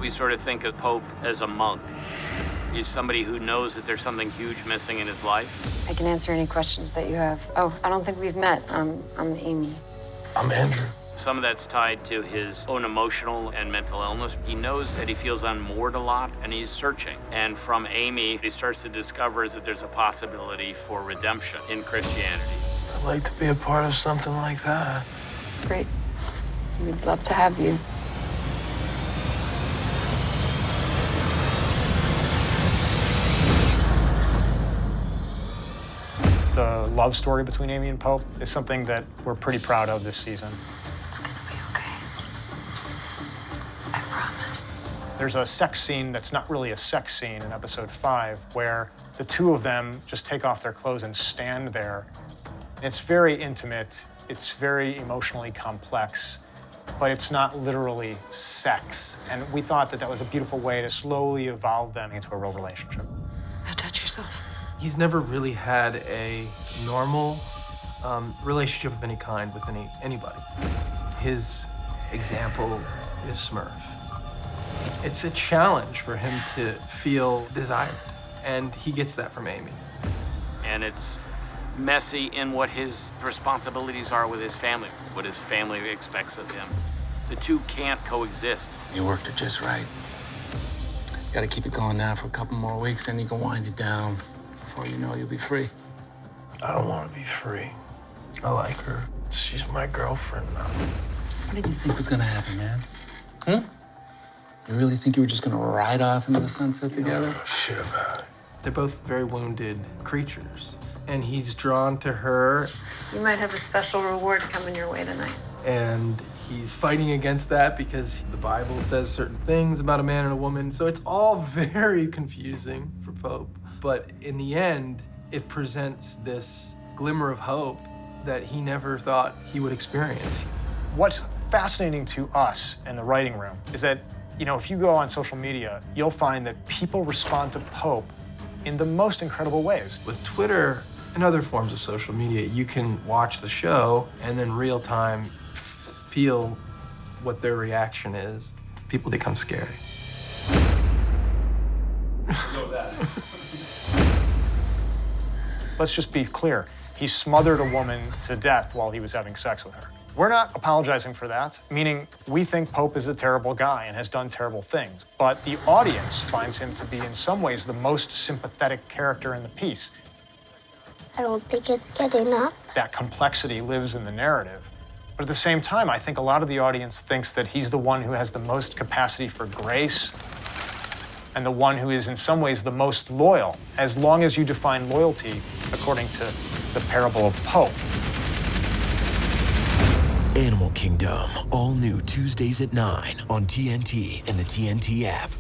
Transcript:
We sort of think of Pope as a monk. He's somebody who knows that there's something huge missing in his life. I can answer any questions that you have. Oh, I don't think we've met. I'm Amy. I'm Andrew. Some of that's tied to his own emotional and mental illness. He knows that he feels unmoored a lot, and he's searching. And from Amy, he starts to discover that there's a possibility for redemption in Christianity. I'd like to be a part of something like that. Great. We'd love to have you. The love story between Amy and Pope is something that we're pretty proud of this season. It's gonna be okay. I promise. There's a sex scene that's not really a sex scene in episode 5, where the two of them just take off their clothes and stand there. It's very intimate, it's very emotionally complex, but it's not literally sex. And we thought that that was a beautiful way to slowly evolve them into a real relationship. Now touch yourself. He's never really had a normal relationship of any kind with anybody. His example is Smurf. It's a challenge for him to feel desired, and he gets that from Amy. And it's messy in what his responsibilities are with his family, what his family expects of him. The two can't coexist. You worked it just right. Gotta keep it going now for a couple more weeks, and you can wind it down. Before you know, you'll be free. I don't want to be free. I like her. She's my girlfriend now. What did you think was gonna happen, man? You really think you were just gonna ride off into the sunset together? I don't know shit about it. They're both very wounded creatures, and he's drawn to her. You might have a special reward coming your way tonight. And he's fighting against that because the Bible says certain things about a man and a woman. So it's all very confusing for Pope. But in the end, it presents this glimmer of hope that he never thought he would experience. What's fascinating to us in the writing room is that, if you go on social media, you'll find that people respond to Pope in the most incredible ways. With Twitter and other forms of social media, you can watch the show and then real time feel what their reaction is. People become scary. Let's just be clear. He smothered a woman to death while he was having sex with her. We're not apologizing for that, meaning we think Pope is a terrible guy and has done terrible things. But the audience finds him to be in some ways the most sympathetic character in the piece. I don't think it's good enough. That complexity lives in the narrative. But at the same time, I think a lot of the audience thinks that he's the one who has the most capacity for grace and the one who is in some ways the most loyal, as long as you define loyalty according to the parable of Pope. Animal Kingdom, all new Tuesdays at 9 on TNT and the TNT app.